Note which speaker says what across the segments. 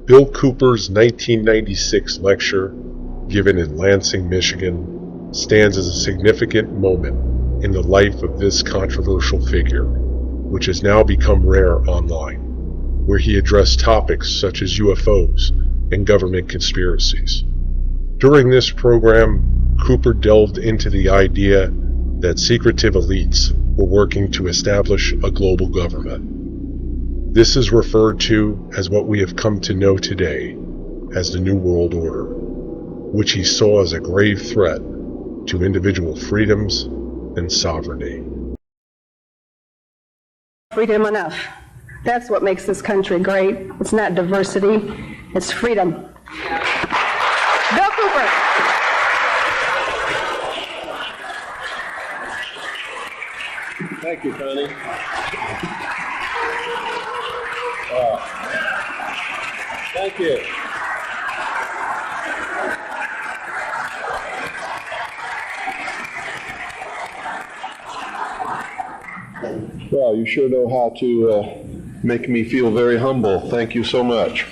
Speaker 1: Bill Cooper's 1996 lecture, given in Lansing, Michigan, stands as a significant moment in the life of this controversial figure, which has now become rare online, where he addressed topics such as UFOs and government conspiracies. During this program, Cooper delved into the idea that secretive elites were working to establish a global government. This is referred to as what we have come to know today as the New World Order, which he saw as a grave threat to individual freedoms and sovereignty.
Speaker 2: Freedom enough. That's what makes this country great. It's not diversity, it's freedom. Bill Cooper.
Speaker 3: Thank you, Connie. Thank you. Well, you sure know how to make me feel very humble. Thank you so much.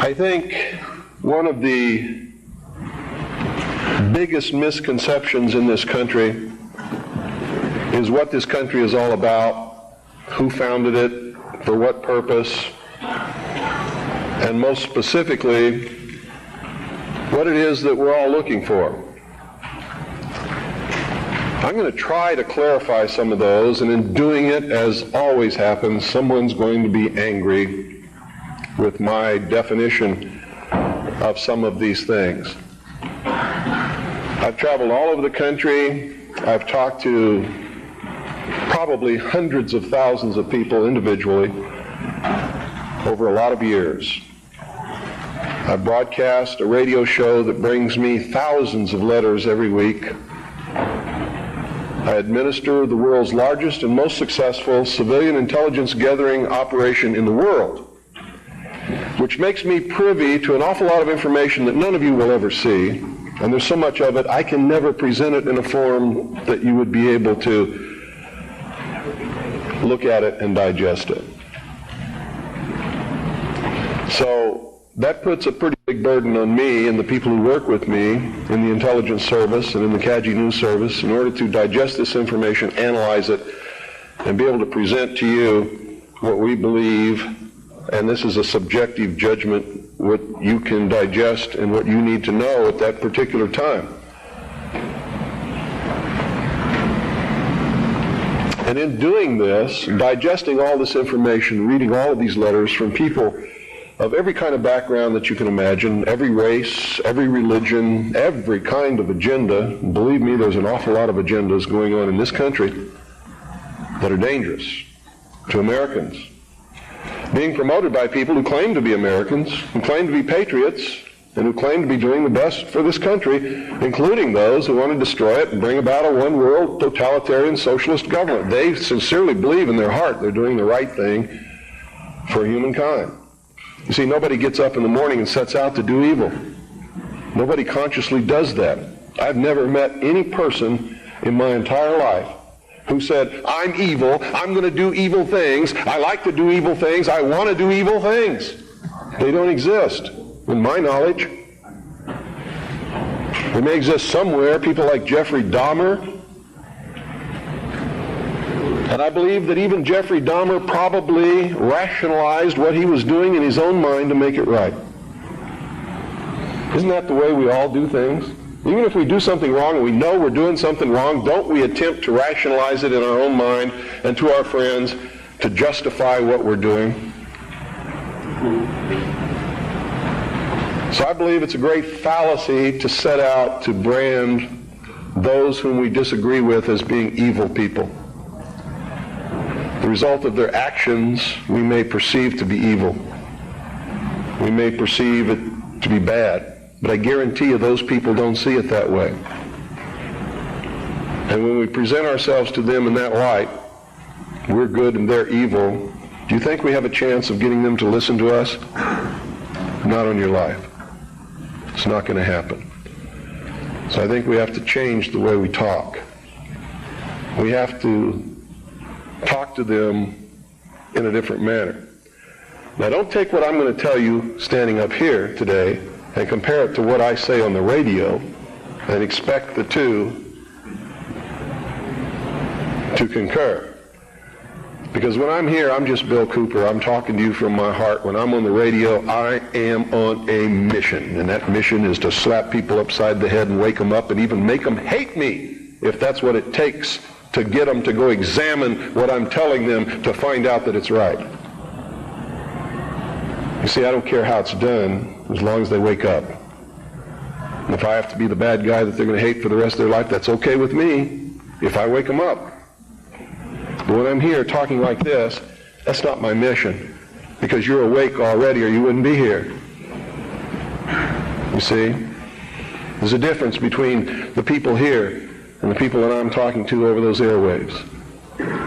Speaker 3: I think one of the biggest misconceptions in this country is what this country is all about, who founded it, for what purpose, and most specifically, what it is that we're all looking for. I'm going to try to clarify some of those, and in doing it, as always happens, someone's going to be angry with my definition of some of these things. I've traveled all over the country. I've talked to probably hundreds of thousands of people individually over a lot of years. I broadcast a radio show that brings me thousands of letters every week. I administer the world's largest and most successful civilian intelligence gathering operation in the world, which makes me privy to an awful lot of information that none of you will ever see, and there's so much of it I can never present it in a form that you would be able to look at it and digest it. So that puts a pretty big burden on me and the people who work with me in the intelligence service and in the CAGI News Service in order to digest this information, analyze it, and be able to present to you what we believe, and this is a subjective judgment, what you can digest and what you need to know at that particular time. And in doing this, digesting all this information, reading all of these letters from people of every kind of background that you can imagine, every race, every religion, every kind of agenda. Believe me, there's an awful lot of agendas going on in this country that are dangerous to Americans, being promoted by people who claim to be Americans, who claim to be patriots, and who claim to be doing the best for this country, including those who want to destroy it and bring about a one-world totalitarian socialist government. They sincerely believe in their heart they're doing the right thing for humankind. You see, nobody gets up in the morning and sets out to do evil. Nobody consciously does that. I've never met any person in my entire life who said, I'm evil, I'm going to do evil things, I like to do evil things, I want to do evil things. They don't exist, in my knowledge. They may exist somewhere, people like Jeffrey Dahmer. And I believe that even Jeffrey Dahmer probably rationalized what he was doing in his own mind to make it right. Isn't that the way we all do things? Even if we do something wrong and we know we're doing something wrong, don't we attempt to rationalize it in our own mind and to our friends to justify what we're doing? So I believe it's a great fallacy to set out to brand those whom we disagree with as being evil people. The result of their actions we may perceive to be evil. We may perceive it to be bad. But I guarantee you those people don't see it that way. And when we present ourselves to them in that light, we're good and they're evil, do you think we have a chance of getting them to listen to us? Not on your life. It's not going to happen. So I think we have to change the way we talk. We have to talk to them in a different manner. Now don't take what I'm going to tell you standing up here today and compare it to what I say on the radio and expect the two to concur. Because when I'm here, I'm just Bill Cooper. I'm talking to you from my heart. When I'm on the radio, I am on a mission. And that mission is to slap people upside the head and wake them up and even make them hate me, if that's what it takes to get them to go examine what I'm telling them to find out that it's right. You see, I don't care how it's done as long as they wake up. And if I have to be the bad guy that they're going to hate for the rest of their life, that's okay with me if I wake them up. But when I'm here talking like this, that's not my mission, because you're awake already or you wouldn't be here. You see? There's a difference between the people here and the people that I'm talking to over those airwaves.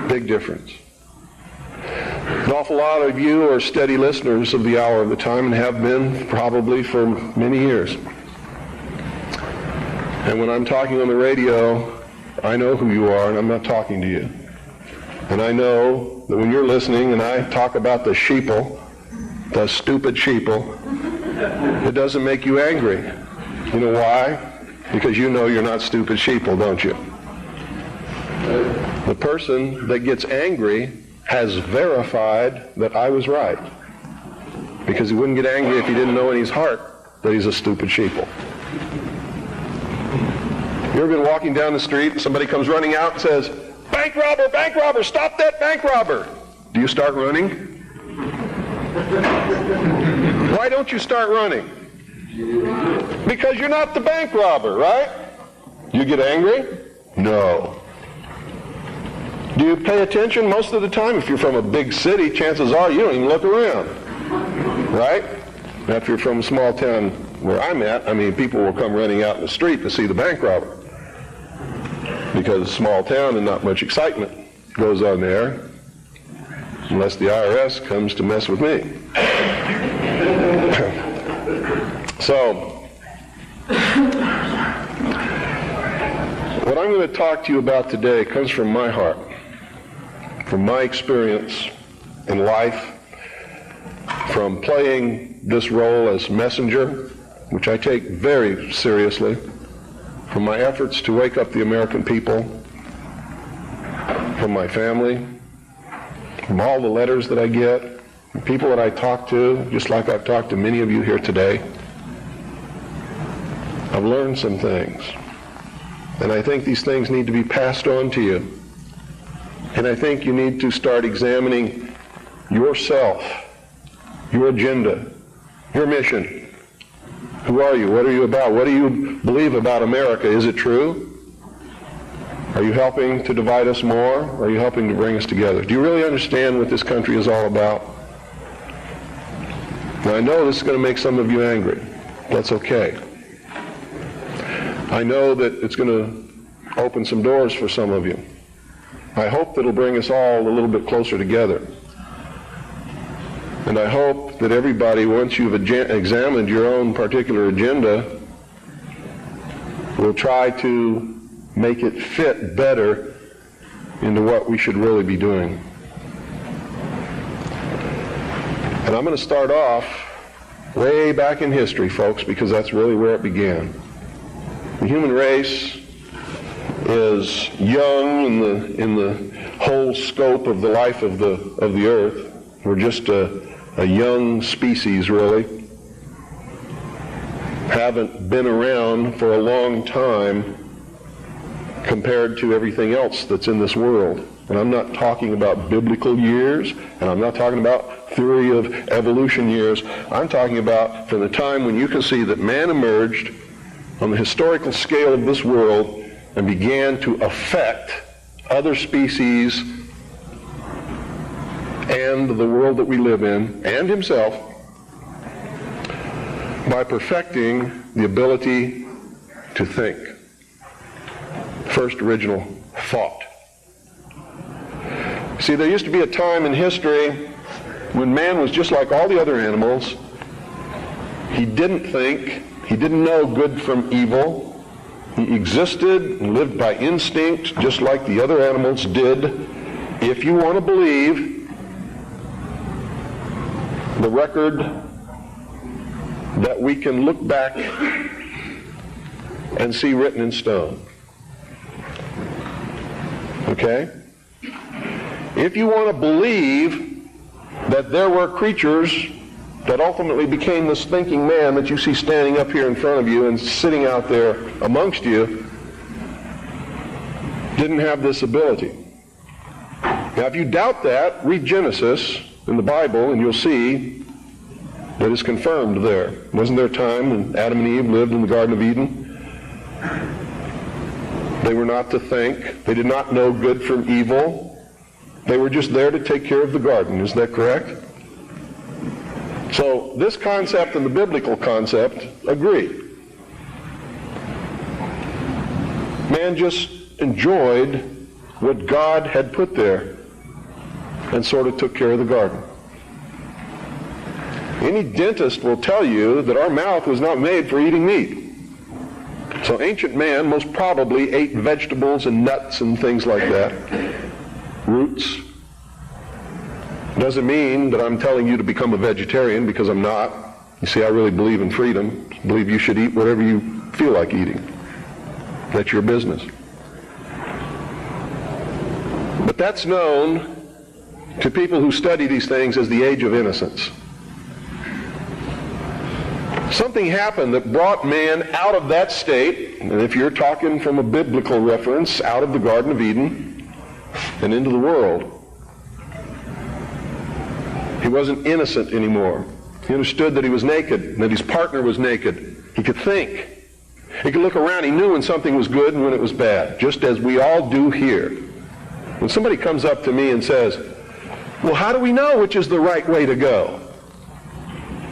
Speaker 3: Big difference. An awful lot of you are steady listeners of the Hour of the Time and have been probably for many years. And when I'm talking on the radio, I know who you are and I'm not talking to you. And I know that when you're listening and I talk about the sheeple, the stupid sheeple, it doesn't make you angry. You know why? Because you know you're not stupid sheeple, don't you? The person that gets angry has verified that I was right. Because he wouldn't get angry if he didn't know in his heart that he's a stupid sheeple. You ever been walking down the street and somebody comes running out and says, bank robber, stop that bank robber. Do you start running? Why don't you start running? Because you're not the bank robber, right? You get angry? No. Do you pay attention most of the time? If you're from a big city, chances are you don't even look around, right? Now, if you're from a small town where I'm at, people will come running out in the street to see the bank robber. Because it's a small town and not much excitement goes on there unless the IRS comes to mess with me. So, what I'm going to talk to you about today comes from my heart, from my experience in life, from playing this role as messenger, which I take very seriously, from my efforts to wake up the American people, from my family, from all the letters that I get, from people that I talk to, just like I've talked to many of you here today. I've learned some things. And I think these things need to be passed on to you. And I think you need to start examining yourself, your agenda, your mission. Who are you? What are you about? What do you believe about America? Is it true? Are you helping to divide us more? Or are you helping to bring us together? Do you really understand what this country is all about? Now, I know this is going to make some of you angry. That's okay. I know that it's going to open some doors for some of you. I hope that it'll bring us all a little bit closer together. And I hope that everybody, once you've examined your own particular agenda, will try to make it fit better into what we should really be doing. And I'm going to start off way back in history, folks, because that's really where it began. The human race is young in the whole scope of the life of the earth. We're just a young species, really. Haven't been around for a long time compared to everything else that's in this world. And I'm not talking about biblical years, and I'm not talking about theory of evolution years. I'm talking about from the time when you can see that man emerged on the historical scale of this world and began to affect other species and the world that we live in, and himself, by perfecting the ability to think. First original thought. See, there used to be a time in history when man was just like all the other animals. He didn't think, he didn't know good from evil. He existed and lived by instinct just like the other animals did. If you want to believe the record that we can look back and see written in stone. Okay? If you want to believe that there were creatures that ultimately became this thinking man that you see standing up here in front of you and sitting out there amongst you, didn't have this ability. Now, if you doubt that, read Genesis in the Bible, and you'll see that it's confirmed there. Wasn't there a time when Adam and Eve lived in the Garden of Eden? They were not to think. They did not know good from evil. They were just there to take care of the garden. Is that correct? So this concept and the biblical concept agree. Man just enjoyed what God had put there and sort of took care of the garden. Any dentist will tell you that our mouth was not made for eating meat. So ancient man most probably ate vegetables and nuts and things like that, roots. Doesn't mean that I'm telling you to become a vegetarian, because I'm not. You see, I really believe in freedom. I believe you should eat whatever you feel like eating. That's your business. But that's known to people who study these things as the age of innocence. Something happened that brought man out of that state, and if you're talking from a biblical reference, out of the Garden of Eden and into the world. He wasn't innocent anymore. He understood that he was naked, and that his partner was naked. He could think. He could look around. He knew when something was good and when it was bad, just as we all do here. When somebody comes up to me and says, well, how do we know which is the right way to go?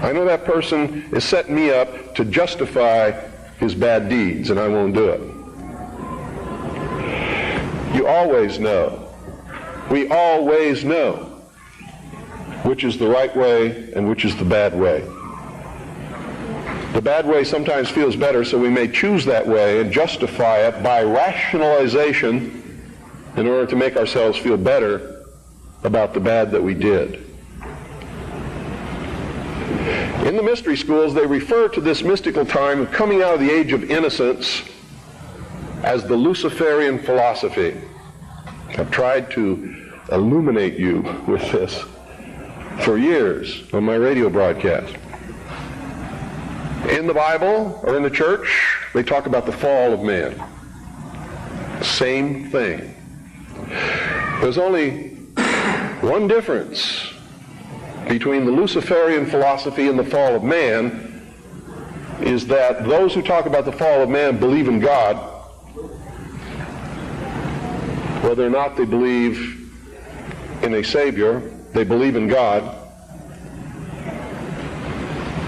Speaker 3: I know that person is setting me up to justify his bad deeds, and I won't do it. You always know. We always know which is the right way and which is the bad way. The bad way sometimes feels better, so we may choose that way and justify it by rationalization in order to make ourselves feel better about the bad that we did. In the mystery schools, they refer to this mystical time of coming out of the age of innocence as the Luciferian philosophy. I've tried to illuminate you with this for years on my radio broadcast. In the Bible or in the church, they talk about the fall of man. Same thing. There's only one difference between the Luciferian philosophy and the fall of man, is that those who talk about the fall of man believe in God, whether or not they believe in a Savior. They believe in God.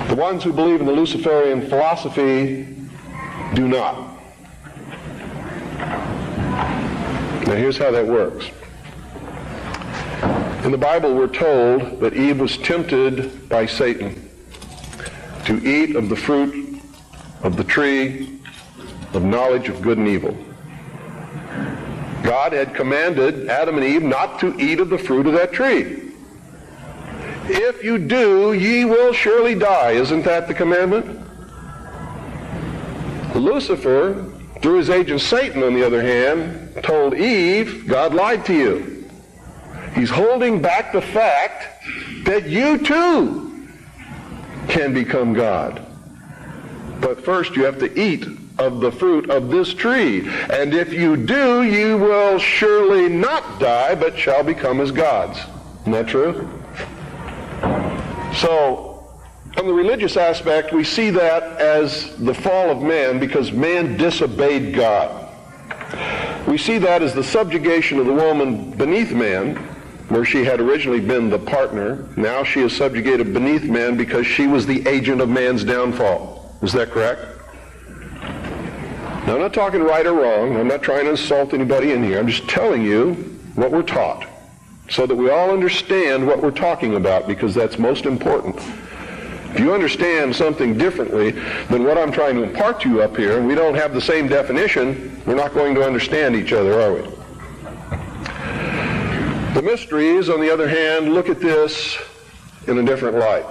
Speaker 3: The ones who believe in the Luciferian philosophy do not. Now here's how that works. In the Bible, we're told that Eve was tempted by Satan to eat of the fruit of the tree of knowledge of good and evil. God had commanded Adam and Eve not to eat of the fruit of that tree. If you do, ye will surely die. Isn't that the commandment? Lucifer, through his agent Satan, on the other hand, told Eve, God lied to you. He's holding back the fact that you too can become God. But first you have to eat of the fruit of this tree. And if you do, you will surely not die, but shall become as gods. Isn't that true? So, on the religious aspect, we see that as the fall of man because man disobeyed God. We see that as the subjugation of the woman beneath man, where she had originally been the partner. Now she is subjugated beneath man because she was the agent of man's downfall. Is that correct? Now, I'm not talking right or wrong. I'm not trying to insult anybody in here. I'm just telling you what we're taught so that we all understand what we're talking about, because that's most important. If you understand something differently than what I'm trying to impart to you up here, and we don't have the same definition, we're not going to understand each other, are we? The mysteries, on the other hand, look at this in a different light.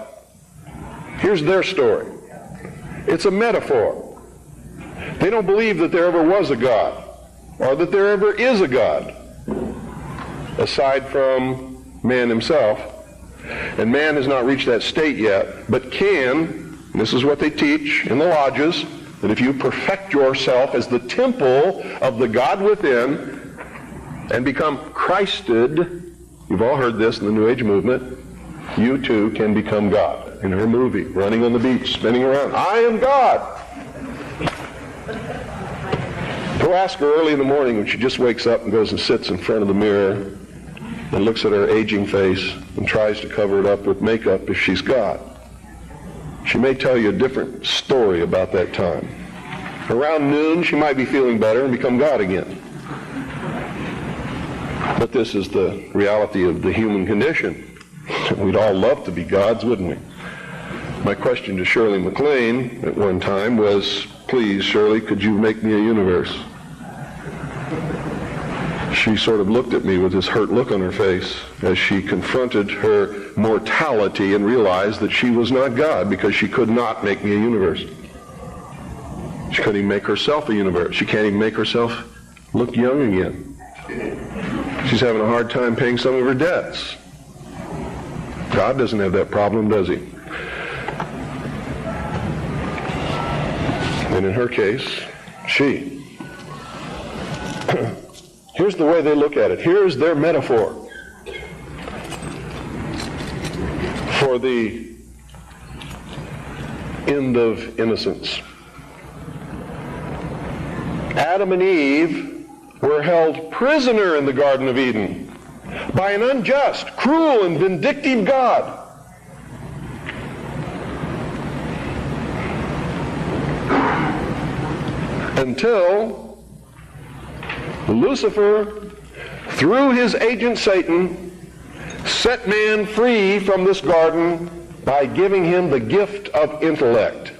Speaker 3: Here's their story. It's a metaphor. They don't believe that there ever was a God, or that there ever is a God, aside from man himself. And man has not reached that state yet, but can, this is what they teach in the lodges, that if you perfect yourself as the temple of the God within and become Christed, you've all heard this in the New Age movement, you too can become God. In her movie, running on the beach, spinning around, I am God. Go ask her early in the morning when she just wakes up and goes and sits in front of the mirror and looks at her aging face and tries to cover it up with makeup if she's God. She may tell you a different story about that time. Around noon, she might be feeling better and become God again. But this is the reality of the human condition. We'd all love to be gods, wouldn't we? My question to Shirley MacLaine at one time was, please, Shirley, could you make me a universe? She sort of looked at me with this hurt look on her face as she confronted her mortality and realized that she was not God because she could not make me a universe. She couldn't even make herself a universe. She can't even make herself look young again. She's having a hard time paying some of her debts. God doesn't have that problem, does he? And in her case, she. Here's the way they look at it. Here's their metaphor for the end of innocence. Adam and Eve were held prisoner in the Garden of Eden by an unjust, cruel, and vindictive God. Until Lucifer, through his agent Satan, set man free from this garden by giving him the gift of intellect.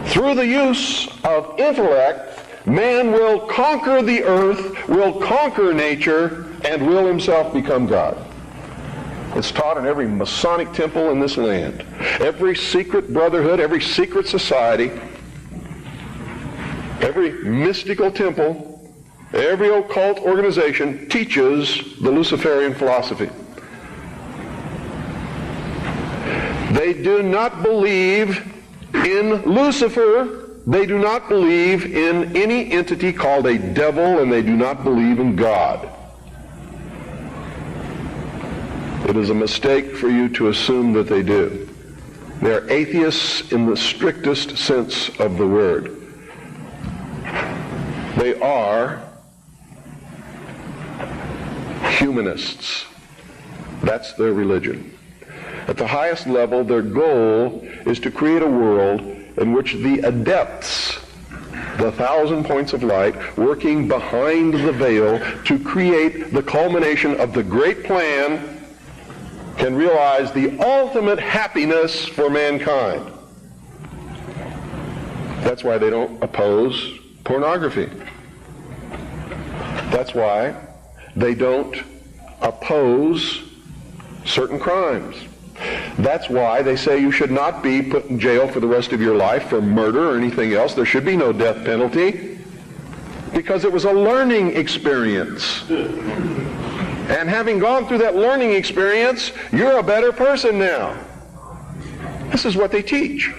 Speaker 3: Through the use of intellect, man will conquer the earth, will conquer nature, and will himself become God. It's taught in every Masonic temple in this land. Every secret brotherhood, every secret society, every mystical temple, every occult organization teaches the Luciferian philosophy. They do not believe in Lucifer. They do not believe in any entity called a devil, and they do not believe in God. It is a mistake for you to assume that they do. They are atheists in the strictest sense of the word. They are humanists. That's their religion. At the highest level, their goal is to create a world in which the adepts, the 1,000 points of light, working behind the veil to create the culmination of the great plan, can realize the ultimate happiness for mankind. That's why they don't oppose pornography. That's why they don't oppose certain crimes. That's why they say you should not be put in jail for the rest of your life for murder or anything else. There should be no death penalty, because it was a learning experience. And having gone through that learning experience, you're a better person now. This is what they teach.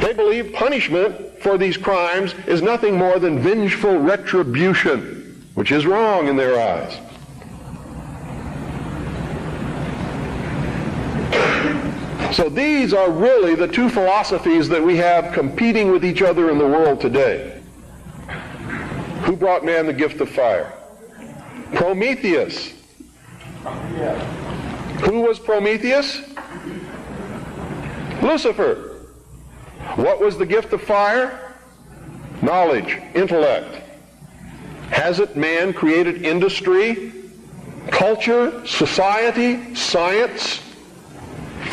Speaker 3: They believe punishment for these crimes is nothing more than vengeful retribution, which is wrong in their eyes. So these are really the two philosophies that we have competing with each other in the world today. Who brought man the gift of fire? Prometheus. Who was Prometheus? Lucifer. What was the gift of fire? Knowledge, intellect. Hasn't man created industry, culture, society, science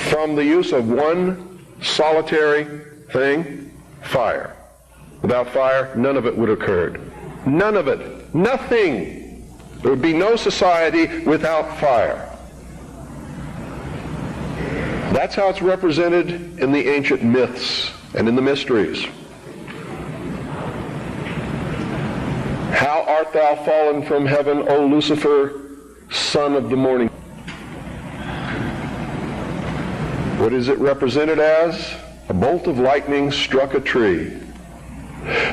Speaker 3: from the use of one solitary thing? Fire. Without fire, none of it would have occurred. None of it. Nothing There would be no society without fire. That's how it's represented in the ancient myths and in the mysteries. How art thou fallen from heaven, O Lucifer, son of the morning? What is it represented as? A bolt of lightning struck a tree.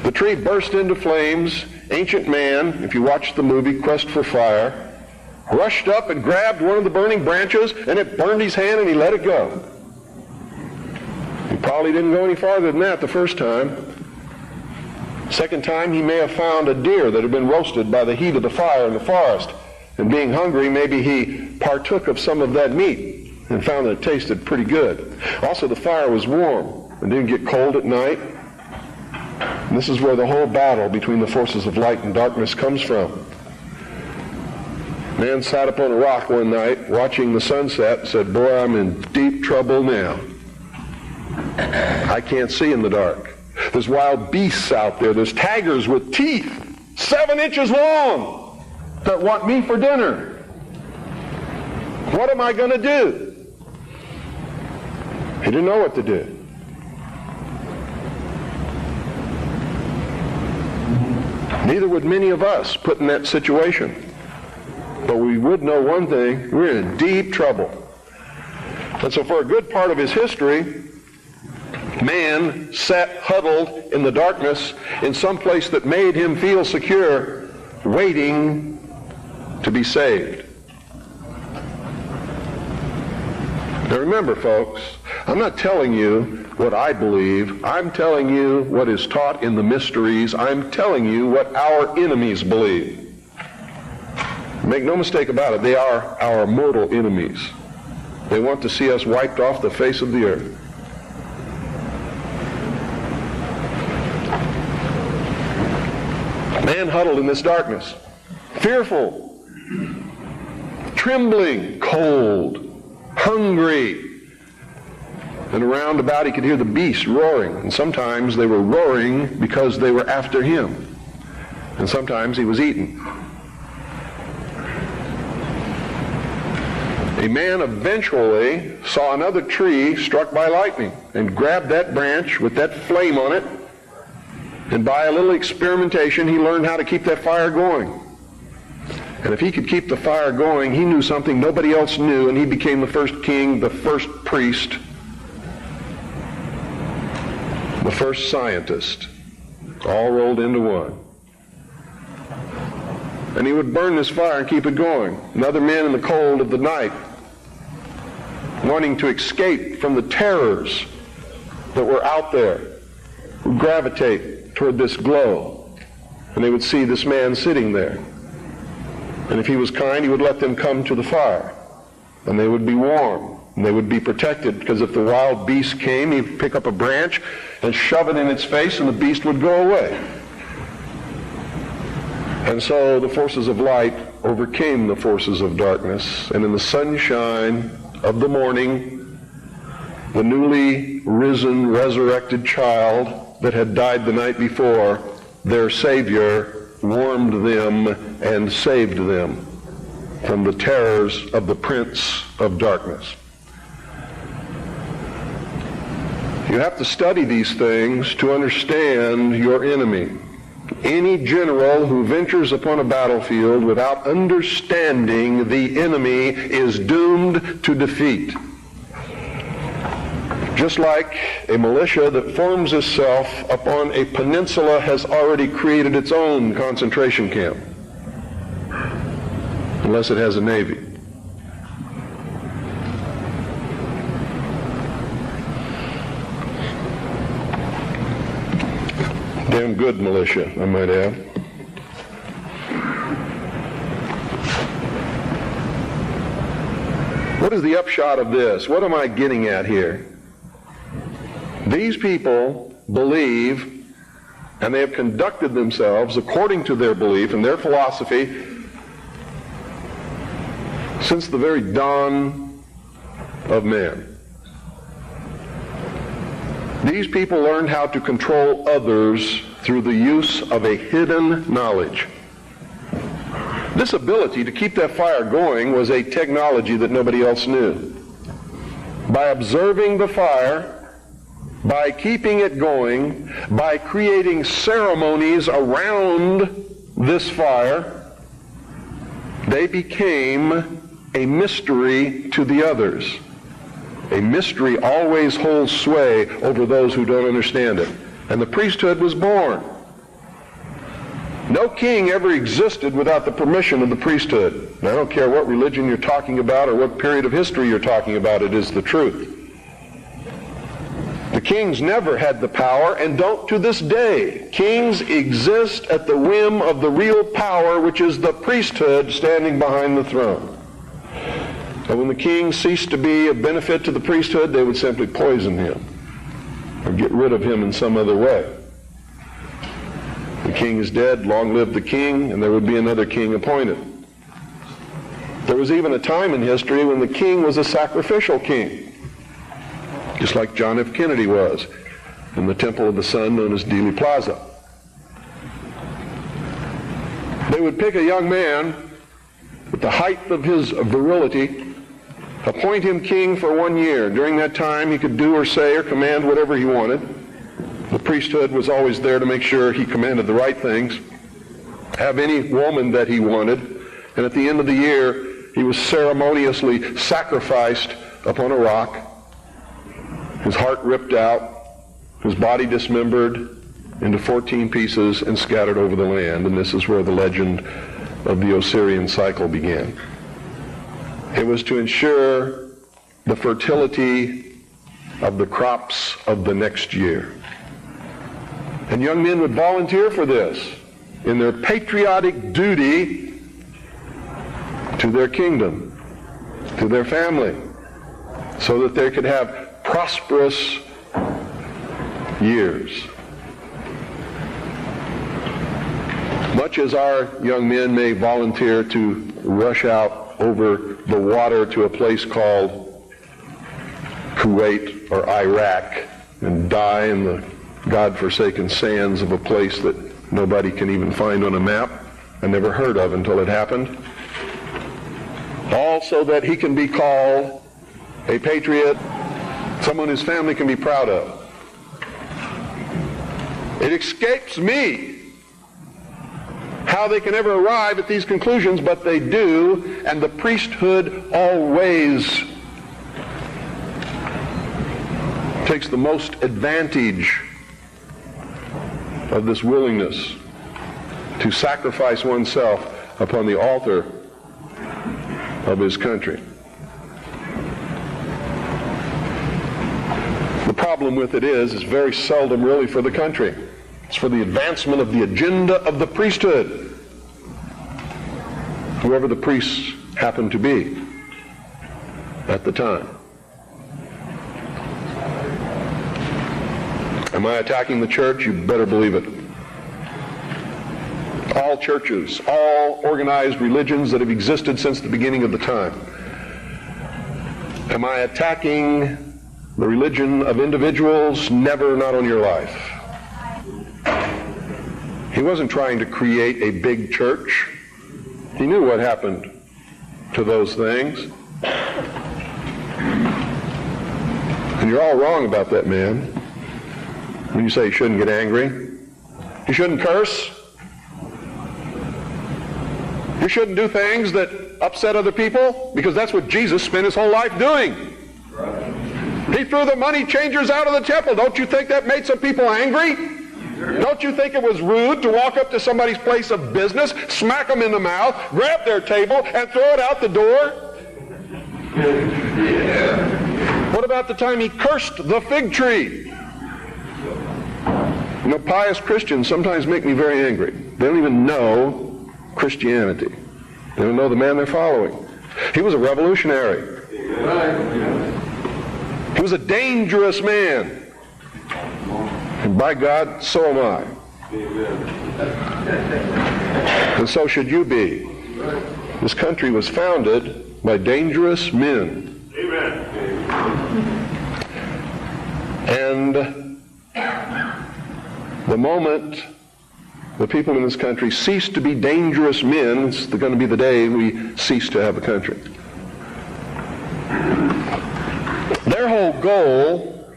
Speaker 3: The tree burst into flames. Ancient man, if you watch the movie Quest for Fire, rushed up and grabbed one of the burning branches, and it burned his hand, and he let it go. He probably didn't go any farther than that the first time. Second time, he may have found a deer that had been roasted by the heat of the fire in the forest. And being hungry, maybe he partook of some of that meat and found that it tasted pretty good. Also, the fire was warm and didn't get cold at night. And this is where the whole battle between the forces of light and darkness comes from. Man sat up on a rock one night watching the sunset and said, "Boy, I'm in deep trouble now. I can't see in the dark. There's wild beasts out there. There's tigers with teeth 7 inches long that want me for dinner. What am I going to do?" He didn't know what to do. Neither would many of us put in that situation. But we would know one thing: we're in deep trouble. And so for a good part of his history, man sat huddled in the darkness in some place that made him feel secure, waiting to be saved. Now remember, folks, I'm not telling you what I believe. I'm telling you what is taught in the mysteries. I'm telling you what our enemies believe. Make no mistake about it, they are our mortal enemies. They want to see us wiped off the face of the earth. Man huddled in this darkness, fearful, trembling, cold, hungry. And around about he could hear the beasts roaring. And sometimes they were roaring because they were after him. And sometimes he was eaten. A man eventually saw another tree struck by lightning and grabbed that branch with that flame on it. And by a little experimentation, he learned how to keep that fire going. And if he could keep the fire going, he knew something nobody else knew, and he became the first king, the first priest, the first scientist, all rolled into one. And he would burn this fire and keep it going. And other men in the cold of the night, wanting to escape from the terrors that were out there, would gravitate toward this glow. And they would see this man sitting there. And if he was kind, he would let them come to the fire. And they would be warm. And they would be protected, because if the wild beast came, he'd pick up a branch and shove it in its face, and the beast would go away. And so the forces of light overcame the forces of darkness. And in the sunshine of the morning, the newly risen, resurrected child that had died the night before, their Savior, warmed them and saved them from the terrors of the Prince of Darkness. You have to study these things to understand your enemy. Any general who ventures upon a battlefield without understanding the enemy is doomed to defeat. Just like a militia that forms itself upon a peninsula has already created its own concentration camp, unless it has a navy. Damn good militia, I might add. What is the upshot of this? What am I getting at here? These people believe, and they have conducted themselves according to their belief and their philosophy since the very dawn of man. These people learned how to control others through the use of a hidden knowledge. This ability to keep that fire going was a technology that nobody else knew. By observing the fire, by keeping it going, by creating ceremonies around this fire, they became a mystery to the others. A mystery always holds sway over those who don't understand it. And the priesthood was born. No king ever existed without the permission of the priesthood. And I don't care what religion you're talking about or what period of history you're talking about, it is the truth. The kings never had the power and don't to this day. Kings exist at the whim of the real power, which is the priesthood standing behind the throne. And when the king ceased to be of benefit to the priesthood, they would simply poison him or get rid of him in some other way. The king is dead, long live the king, and there would be another king appointed. There was even a time in history when the king was a sacrificial king, just like John F. Kennedy was in the Temple of the Sun known as Dealey Plaza. They would pick a young man with the height of his virility, appoint him king for 1 year. During that time, he could do or say or command whatever he wanted. The priesthood was always there to make sure he commanded the right things, have any woman that he wanted, and at the end of the year, he was ceremoniously sacrificed upon a rock, his heart ripped out, his body dismembered into 14 pieces and scattered over the land. And this is where the legend of the Osirian cycle began. It was to ensure the fertility of the crops of the next year. And young men would volunteer for this in their patriotic duty to their kingdom, to their family, so that they could have prosperous years. Much as our young men may volunteer to rush out over the water to a place called Kuwait or Iraq and die in the God-forsaken sands of a place that nobody can even find on a map and never heard of until it happened, all so that he can be called a patriot, someone his family can be proud of. It escapes me how they can ever arrive at these conclusions, but they do, and the priesthood always takes the most advantage of this willingness to sacrifice oneself upon the altar of his country. The problem with it is very seldom really for the country. It's for the advancement of the agenda of the priesthood, whoever the priests happen to be at the time. Am I attacking the church? You better believe it. All churches, all organized religions that have existed since the beginning of the time. Am I attacking the religion of individuals? Never, not on your life. He wasn't trying to create a big church. He knew what happened to those things. And you're all wrong about that, man. When you say you shouldn't get angry, you shouldn't curse, you shouldn't do things that upset other people, because that's what Jesus spent his whole life doing. He threw the money changers out of the temple. Don't you think that made some people angry? Don't you think it was rude to walk up to somebody's place of business, smack them in the mouth, grab their table, and throw it out the door? What about the time he cursed the fig tree? You know, pious Christians sometimes make me very angry. They don't even know Christianity. They don't know the man they're following. He was a revolutionary. He was a dangerous man. And by God, so am I. And so should you be. This country was founded by dangerous men. And the moment the people in this country cease to be dangerous men, it's going to be the day we cease to have a country. Their whole goal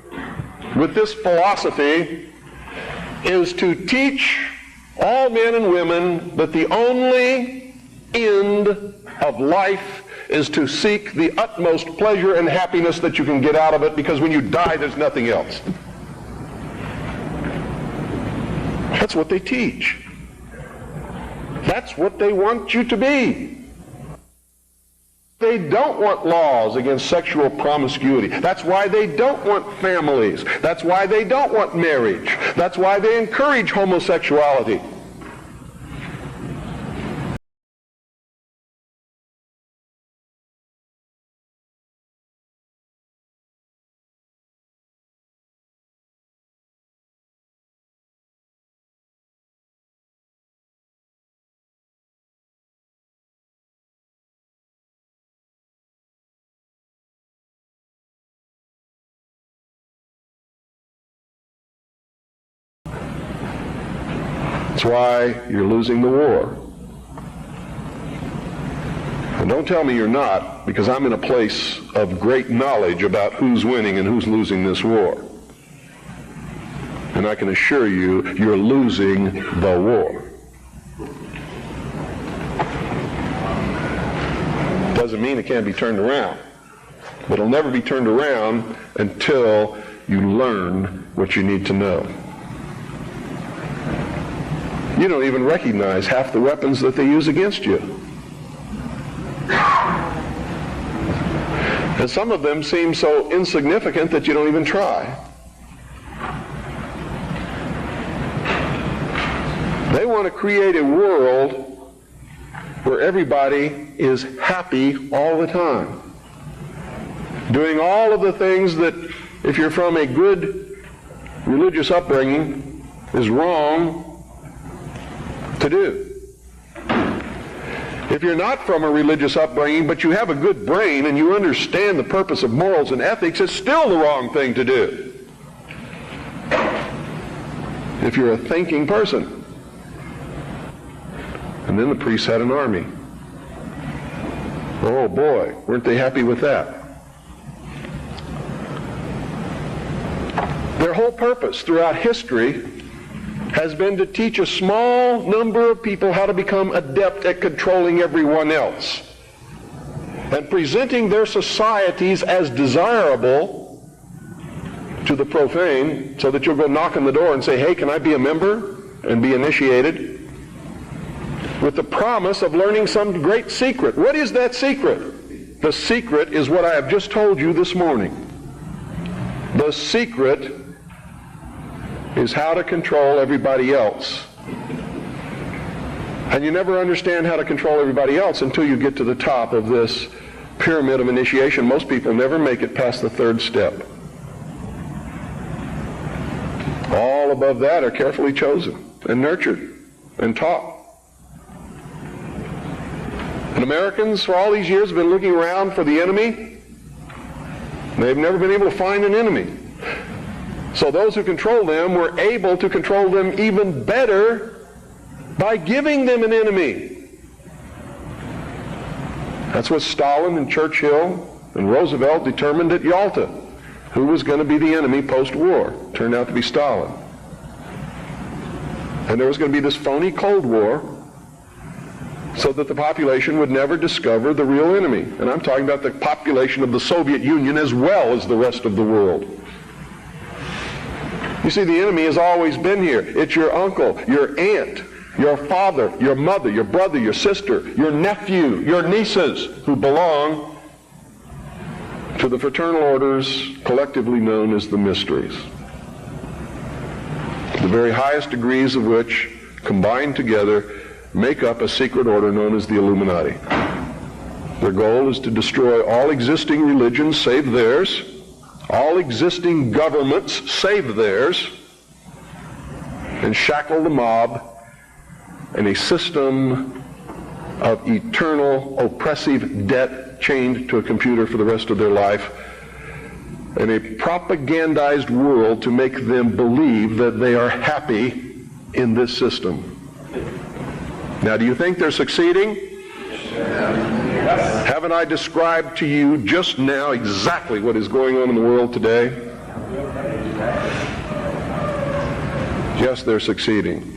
Speaker 3: with this philosophy is to teach all men and women that the only end of life is to seek the utmost pleasure and happiness that you can get out of it, because when you die, there's nothing else. That's what they teach. That's what they want you to be. They don't want laws against sexual promiscuity. That's why they don't want families. That's why they don't want marriage. That's why they encourage homosexuality. That's why you're losing the war. And don't tell me you're not, because I'm in a place of great knowledge about who's winning and who's losing this war. And I can assure you, you're losing the war. Doesn't mean it can't be turned around. But it'll never be turned around until you learn what you need to know. You don't even recognize half the weapons that they use against you. And some of them seem so insignificant that you don't even try. They want to create a world where everybody is happy all the time, doing all of the things that, if you're from a good religious upbringing, is wrong to do. If you're not from a religious upbringing, but you have a good brain and you understand the purpose of morals and ethics, it's still the wrong thing to do. If you're a thinking person. And then the priests had an army. Oh boy, weren't they happy with that? Their whole purpose throughout history has been to teach a small number of people how to become adept at controlling everyone else and presenting their societies as desirable to the profane, so that you'll go knock on the door and say, hey, can I be a member and be initiated, with the promise of learning some great secret. What is that secret? The secret is what I have just told you this morning. The secret is how to control everybody else. And you never understand how to control everybody else until you get to the top of this pyramid of initiation. Most people never make it past the third step. All above that are carefully chosen and nurtured and taught. And Americans for all these years have been looking around for the enemy. They've never been able to find an enemy. So those who control them were able to control them even better by giving them an enemy. That's what Stalin and Churchill and Roosevelt determined at Yalta. Who was going to be the enemy post-war? Turned out to be Stalin. And there was going to be this phony Cold War so that the population would never discover the real enemy. And I'm talking about the population of the Soviet Union as well as the rest of the world. You see, the enemy has always been here. It's your uncle, your aunt, your father, your mother, your brother, your sister, your nephew, your nieces, who belong to the fraternal orders collectively known as the mysteries. The very highest degrees of which, combined together, make up a secret order known as the Illuminati. Their goal is to destroy all existing religions save theirs, all existing governments save theirs, and shackle the mob in a system of eternal oppressive debt chained to a computer for the rest of their life, and a propagandized world to make them believe that they are happy in this system. Now, do you think they're succeeding? Haven't I described to you just now exactly what is going on in the world today? Yes, they're succeeding.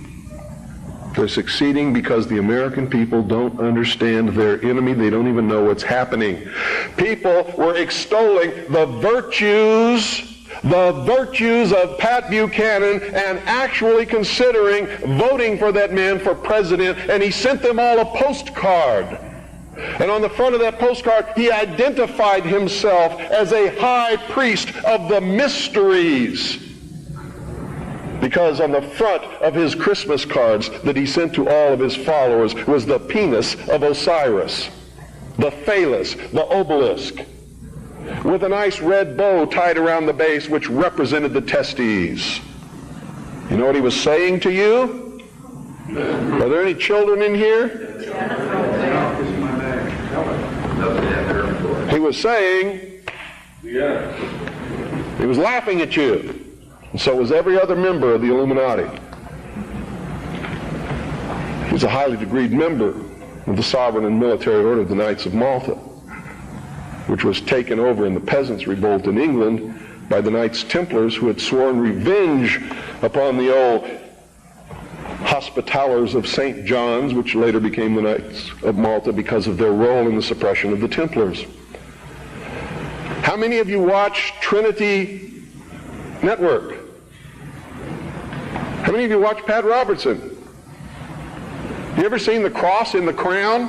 Speaker 3: They're succeeding because the American people don't understand their enemy. They don't even know what's happening. People were extolling the virtues of Pat Buchanan and actually considering voting for that man for president, and he sent them all a postcard. And on the front of that postcard, he identified himself as a high priest of the mysteries. Because on the front of his Christmas cards that he sent to all of his followers was the penis of Osiris, the phallus, the obelisk, with a nice red bow tied around the base which represented the testes. You know what he was saying to you? Are there any children in here? He was saying, he was laughing at you. And so was every other member of the Illuminati. He was a highly degreed member of the sovereign and military order of the Knights of Malta, which was taken over in the Peasants' Revolt in England by the Knights Templars, who had sworn revenge upon the old Hospitallers of St. John's, which later became the Knights of Malta because of their role in the suppression of the Templars. How many of you watch Trinity Network? How many of you watch Pat Robertson? You ever seen the cross in the crown?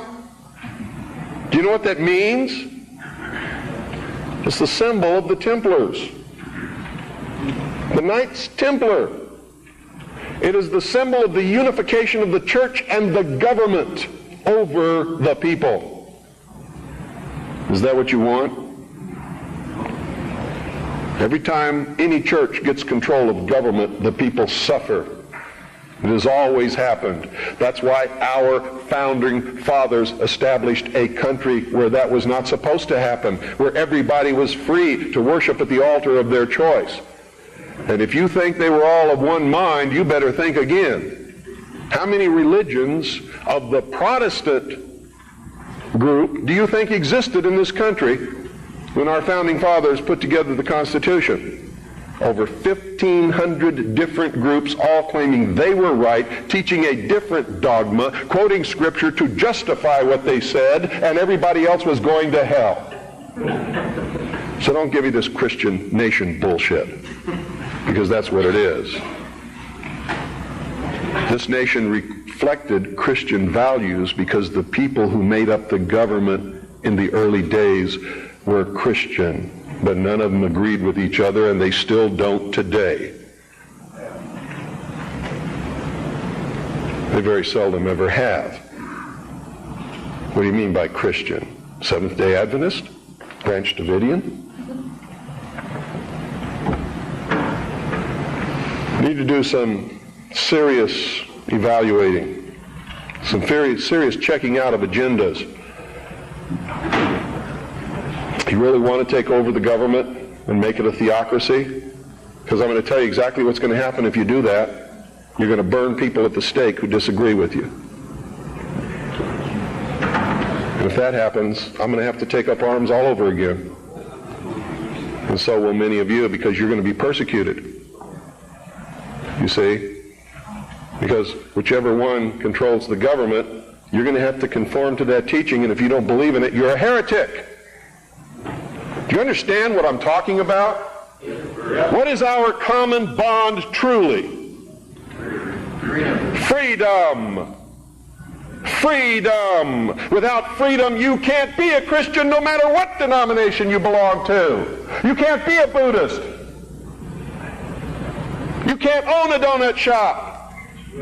Speaker 3: Do you know what that means? It's the symbol of the Templars. The Knights Templar. It is the symbol of the unification of the church and the government over the people. Is that what you want? Every time any church gets control of government, the people suffer. It has always happened. That's why our founding fathers established a country where that was not supposed to happen, where everybody was free to worship at the altar of their choice. And if you think they were all of one mind, you better think again. How many religions of the Protestant group do you think existed in this country when our founding fathers put together the Constitution? Over 1,500 different groups, all claiming they were right, teaching a different dogma, quoting Scripture to justify what they said, and everybody else was going to hell. So don't give me this Christian nation bullshit, because that's what it is. This nation reflected Christian values because the people who made up the government in the early days were Christian. But none of them agreed with each other, and they still don't today. They very seldom ever have. What do you mean by Christian? Seventh-day Adventist? Branch Davidian? Need to do some serious evaluating, some very serious checking out of agendas. You really want to take over the government and make it a theocracy? Because I'm going to tell you exactly what's going to happen if you do that. You're going to burn people at the stake who disagree with you. And if that happens, I'm going to have to take up arms all over again. And so will many of you, because you're going to be persecuted. You see? Because whichever one controls the government, you're going to have to conform to that teaching, and if you don't believe in it, you're a heretic. Do you understand what I'm talking about? What is our common bond truly? Freedom. Freedom. Without freedom, you can't be a Christian no matter what denomination you belong to. You can't be a Buddhist. You can't own a donut shop.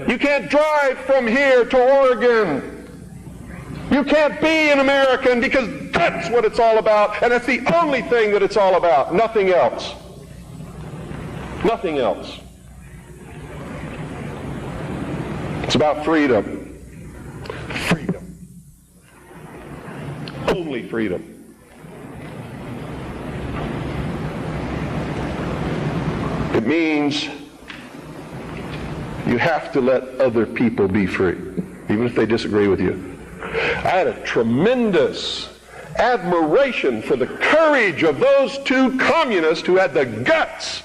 Speaker 3: You can't drive from here to Oregon. You can't be an American, because that's what it's all about, and that's the only thing that it's all about. Nothing else. Nothing else. It's about freedom. Freedom. Only freedom. It means You have to let other people be free, even if they disagree with you. I had a tremendous admiration for the courage of those two communists who had the guts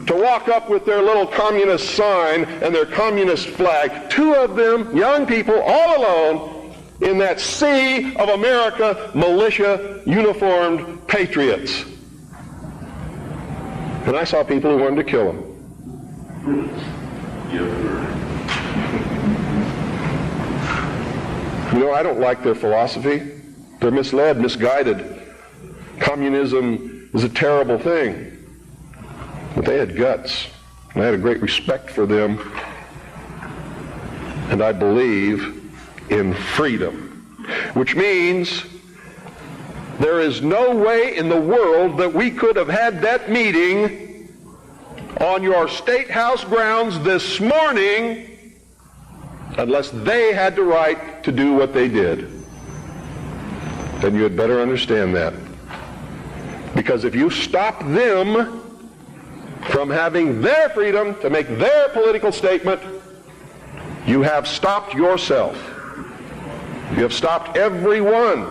Speaker 3: to walk up with their little communist sign and their communist flag. Two of them, young people, all alone, in that sea of America, militia, uniformed patriots. And I saw people who wanted to kill them. You know, I don't like their philosophy. They're misled, misguided. Communism is a terrible thing. But they had guts. And I had a great respect for them. And I believe in freedom, which means there is no way in the world that we could have had that meeting on your State House grounds this morning unless they had the right to do what they did. Then you had better understand that. Because if you stop them from having their freedom to make their political statement, you have stopped yourself. You have stopped everyone.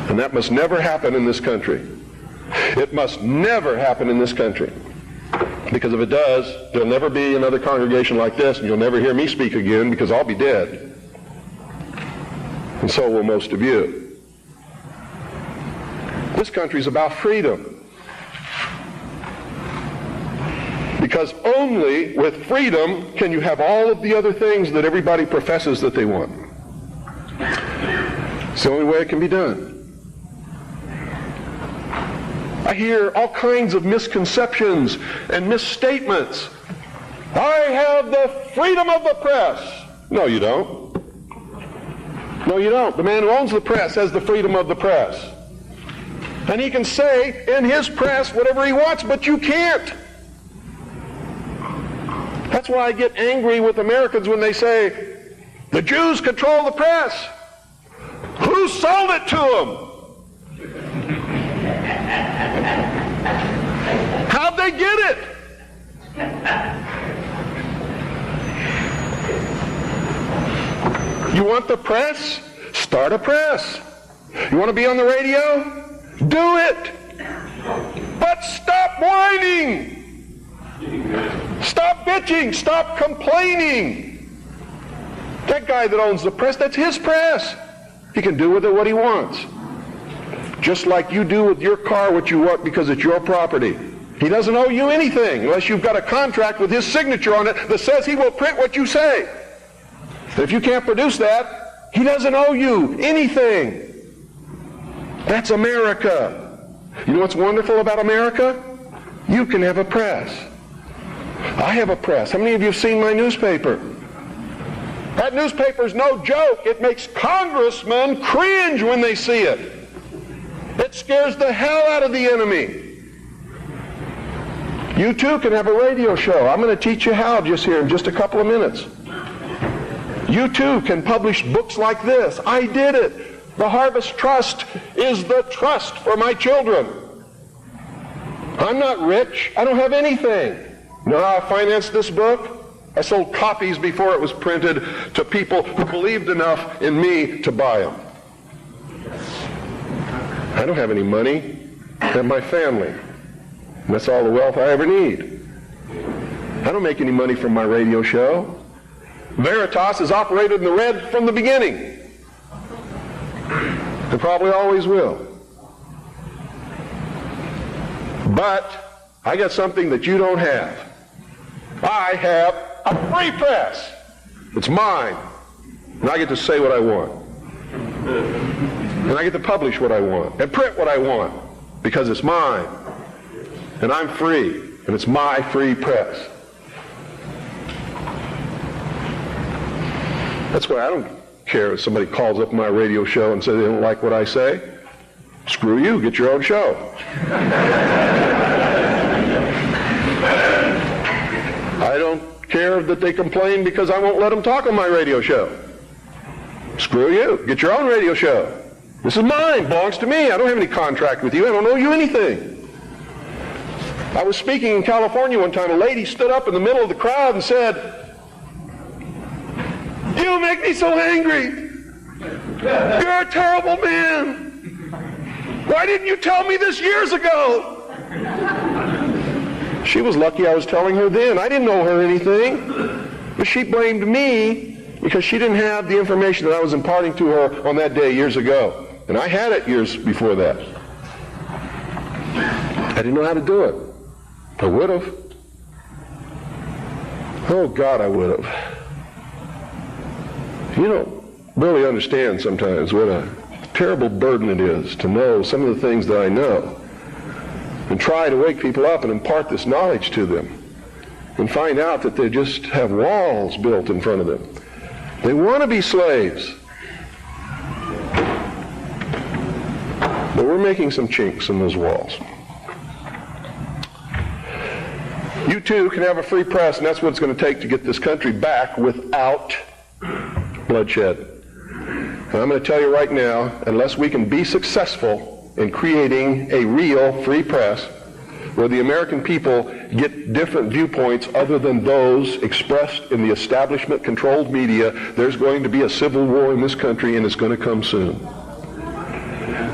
Speaker 3: And that must never happen in this country. It must never happen in this country. Because if it does, there'll never be another congregation like this, and you'll never hear me speak again because I'll be dead. And so will most of you. This country's about freedom. Because only with freedom can you have all of the other things that everybody professes that they want. It's the only way it can be done. I hear all kinds of misconceptions and misstatements. I have the freedom of the press. No, you don't. No, you don't. The man who owns the press has the freedom of the press. And he can say in his press whatever he wants, but you can't. That's why I get angry with Americans when they say, the Jews control the press. Who sold it to them? How'd they get it? You want the press? Start a press. You want to be on the radio? Do it. But stop whining. Stop bitching. Stop complaining. That guy that owns the press, that's his press. He can do with it what he wants. Just like you do with your car what you want because it's your property. He doesn't owe you anything unless you've got a contract with his signature on it that says he will print what you say. If you can't produce that, he doesn't owe you anything. That's America. You know what's wonderful about America? You can have a press. I have a press. How many of you have seen my newspaper? That newspaper's no joke. It makes congressmen cringe when they see it. It scares the hell out of the enemy. You too can have a radio show. I'm going to teach you how just here in just a couple of minutes. You too can publish books like this. I did it. The Harvest Trust is the trust for my children. I'm not rich. I don't have anything. You know how I financed this book? I sold copies before it was printed to people who believed enough in me to buy them. I don't have any money. I have my family. And that's all the wealth I ever need. I don't make any money from my radio show. Veritas has operated in the red from the beginning. It probably always will. But I got something that you don't have. I have a free press. It's mine. And I get to say what I want. And I get to publish what I want and print what I want because it's mine. And I'm free. And it's my free press. That's why I don't care if somebody calls up my radio show and says they don't like what I say. Screw you. Get your own show. I don't care that they complain because I won't let them talk on my radio show. Screw you. Get your own radio show. This is mine. Belongs to me. I don't have any contract with you. I don't owe you anything. I was speaking in California one time. A lady stood up in the middle of the crowd and said, "You make me so angry. You're a terrible man. Why didn't you tell me this years ago?" She was lucky I was telling her then. I didn't know her anything. But she blamed me because she didn't have the information that I was imparting to her on that day years ago. And I had it years before that. I didn't know how to do it. I would have. Oh, God, I would have. You don't really understand sometimes what a terrible burden it is to know some of the things that I know and try to wake people up and impart this knowledge to them and find out that they just have walls built in front of them. They want to be slaves. But we're making some chinks in those walls. You too can have a free press, and that's what it's going to take to get this country back without bloodshed. And I'm going to tell you right now, unless we can be successful in creating a real free press where the American people get different viewpoints other than those expressed in the establishment-controlled media, there's going to be a civil war in this country, and it's going to come soon.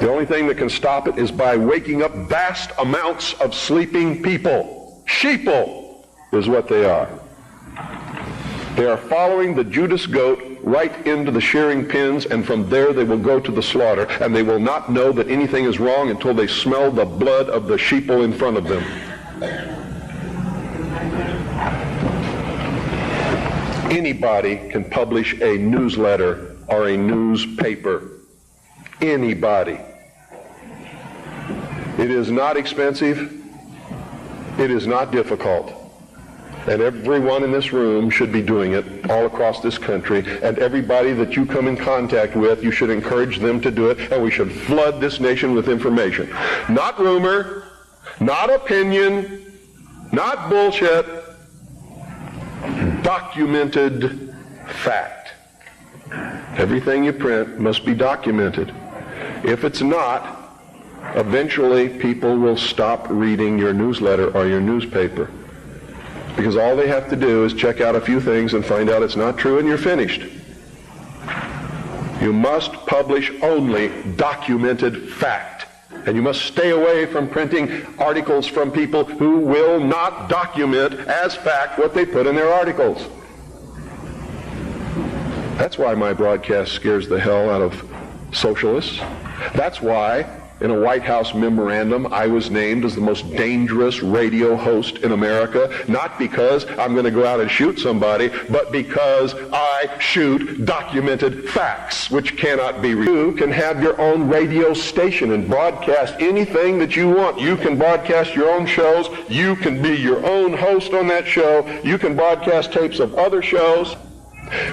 Speaker 3: The only thing that can stop it is by waking up vast amounts of sleeping people. Sheeple is what they are. They are following the Judas goat right into the shearing pins, and from there they will go to the slaughter, and they will not know that anything is wrong until they smell the blood of the sheeple in front of them. Anybody can publish a newsletter or a newspaper. Anybody. It is not expensive. It is not difficult. And everyone in this room should be doing it all across this country. And everybody that you come in contact with, you should encourage them to do it. And we should flood this nation with information. Not rumor, not opinion, not bullshit. Documented fact. Everything you print must be documented. If it's not, eventually people will stop reading your newsletter or your newspaper. Because all they have to do is check out a few things and find out it's not true, and you're finished. You must publish only documented fact. And you must stay away from printing articles from people who will not document as fact what they put in their articles. That's why my broadcast scares the hell out of socialists. That's why in a White House memorandum, I was named as the most dangerous radio host in America, not because I'm going to go out and shoot somebody, but because I shoot documented facts, which cannot be read. You can have your own radio station and broadcast anything that you want. You can broadcast your own shows. You can be your own host on that show. You can broadcast tapes of other shows.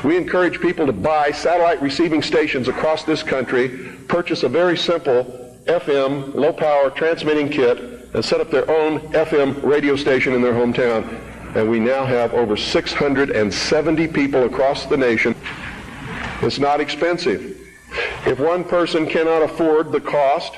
Speaker 3: We encourage people to buy satellite receiving stations across this country, purchase a very simple FM, low-power transmitting kit, and set up their own FM radio station in their hometown. And we now have over 670 people across the nation. It's not expensive. If one person cannot afford the cost,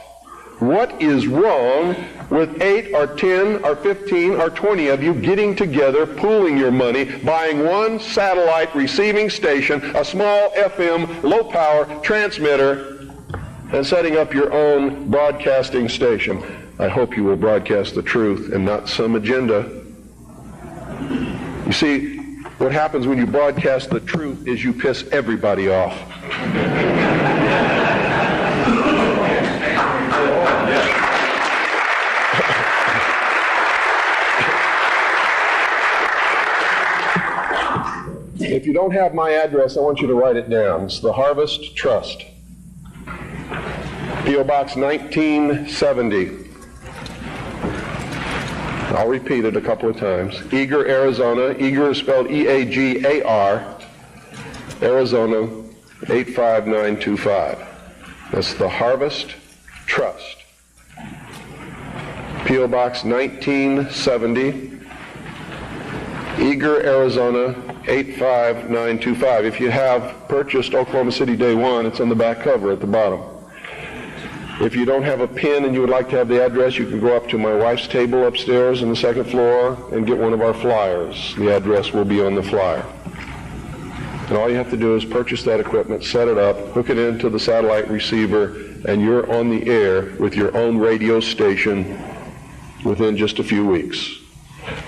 Speaker 3: what is wrong with 8 or 10 or 15 or 20 of you getting together, pooling your money, buying one satellite receiving station, a small FM, low-power transmitter, and setting up your own broadcasting station? I hope you will broadcast the truth and not some agenda. You see, what happens when you broadcast the truth is you piss everybody off. If you don't have my address, I want you to write it down. It's the Harvest Trust. P.O. Box 1970. I'll repeat it a couple of times. Eagar, Arizona. Eagar is spelled E-A-G-A-R. Arizona 85925. That's the Harvest Trust. P.O. Box 1970. Eagar, Arizona 85925. If you have purchased Oklahoma City Day One, it's on the back cover at the bottom. If you don't have a pen and you would like to have the address, you can go up to my wife's table upstairs on the second floor and get one of our flyers. The address will be on the flyer. And all you have to do is purchase that equipment, set it up, hook it into the satellite receiver, and you're on the air with your own radio station within just a few weeks.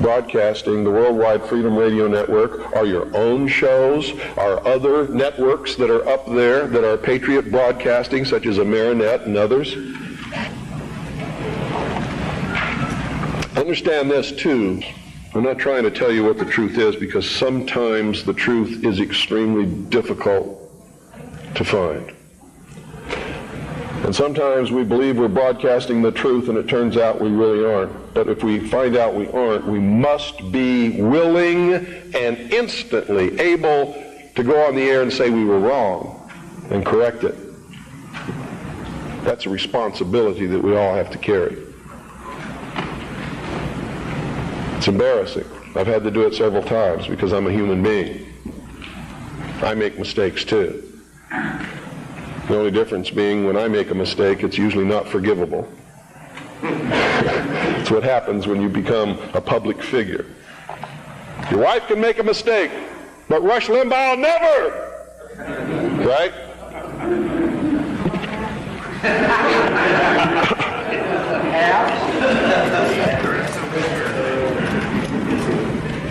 Speaker 3: Broadcasting the Worldwide Freedom Radio Network are your own shows, are other networks that are up there that are Patriot Broadcasting, such as Amerinet and others. Understand this too. I'm not trying to tell you what the truth is, because sometimes the truth is extremely difficult to find. And sometimes we believe we're broadcasting the truth and it turns out we really aren't. But if we find out we aren't, we must be willing and instantly able to go on the air and say we were wrong and correct it. That's a responsibility that we all have to carry. It's embarrassing. I've had to do it several times because I'm a human being. I make mistakes too. The only difference being when I make a mistake, it's usually not forgivable. It's what happens when you become a public figure. Your wife can make a mistake, but Rush Limbaugh never! Right?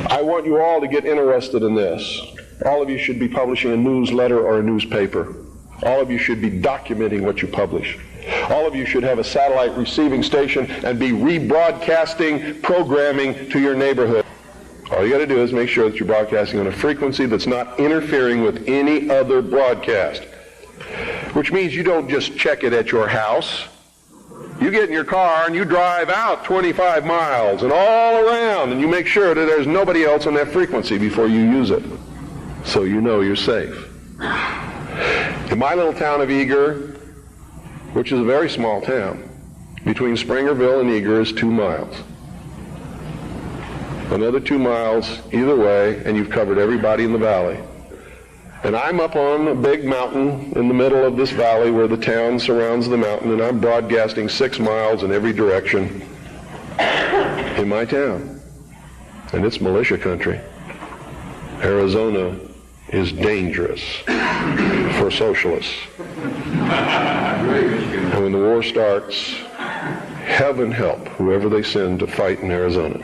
Speaker 3: I want you all to get interested in this. All of you should be publishing a newsletter or a newspaper. All of you should be documenting what you publish. All of you should have a satellite receiving station and be rebroadcasting programming to your neighborhood. All you got to do is make sure that you're broadcasting on a frequency that's not interfering with any other broadcast. Which means you don't just check it at your house. You get in your car and you drive out 25 miles and all around, and you make sure that there's nobody else on that frequency before you use it, so you know you're safe. In my little town of Eager, which is a very small town, between Springerville and Eager is 2 miles. Another 2 miles either way, and you've covered everybody in the valley. And I'm up on a big mountain in the middle of this valley where the town surrounds the mountain, and I'm broadcasting 6 miles in every direction in my town. And it's militia country. Arizona is dangerous for socialists. And when the war starts, heaven help whoever they send to fight in Arizona.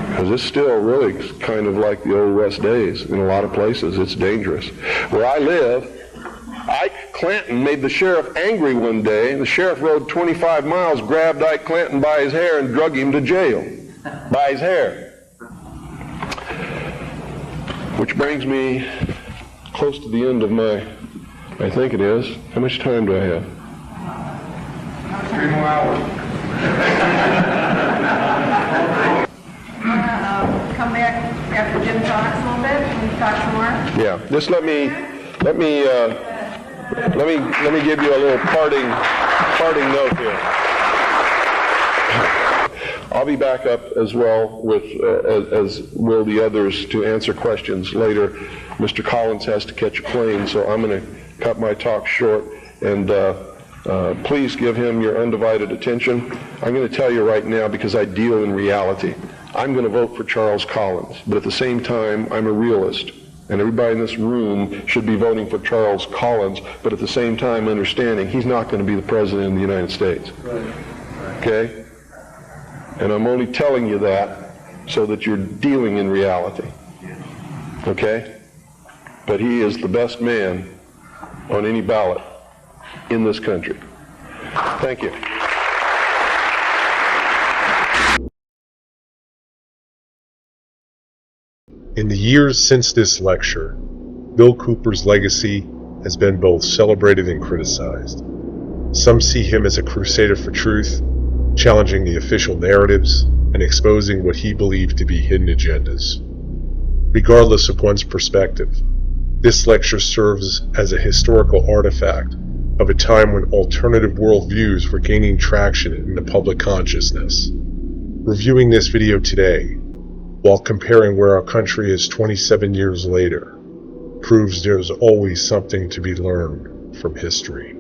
Speaker 3: Because it's still really kind of like the old West days. In a lot of places, it's dangerous. Where I live, Ike Clanton made the sheriff angry one day. The sheriff rode 25 miles, grabbed Ike Clanton by his hair, and drug him to jail by his hair. Which brings me close to the end of my, I think it is. How much time do I have?
Speaker 4: 3 more hours. Come back after Jim talks a little bit and talk some more.
Speaker 3: Yeah, just let me give you a little parting note here. I'll be back up as well with as will the others to answer questions later. Mr. Collins has to catch a plane, so I'm going to cut my talk short, and please give him your undivided attention. I'm going to tell you right now, because I deal in reality. I'm going to vote for Charles Collins, but at the same time, I'm a realist. And everybody in this room should be voting for Charles Collins, but at the same time understanding he's not going to be the president of the United States. Okay? And I'm only telling you that so that you're dealing in reality. Okay? But he is the best man on any ballot in this country. Thank you.
Speaker 1: In the years since this lecture, Bill Cooper's legacy has been both celebrated and criticized. Some see him as a crusader for truth, challenging the official narratives and exposing what he believed to be hidden agendas. Regardless of one's perspective, this lecture serves as a historical artifact of a time when alternative worldviews were gaining traction in the public consciousness. Reviewing this video today, while comparing where our country is 27 years later, proves there's always something to be learned from history.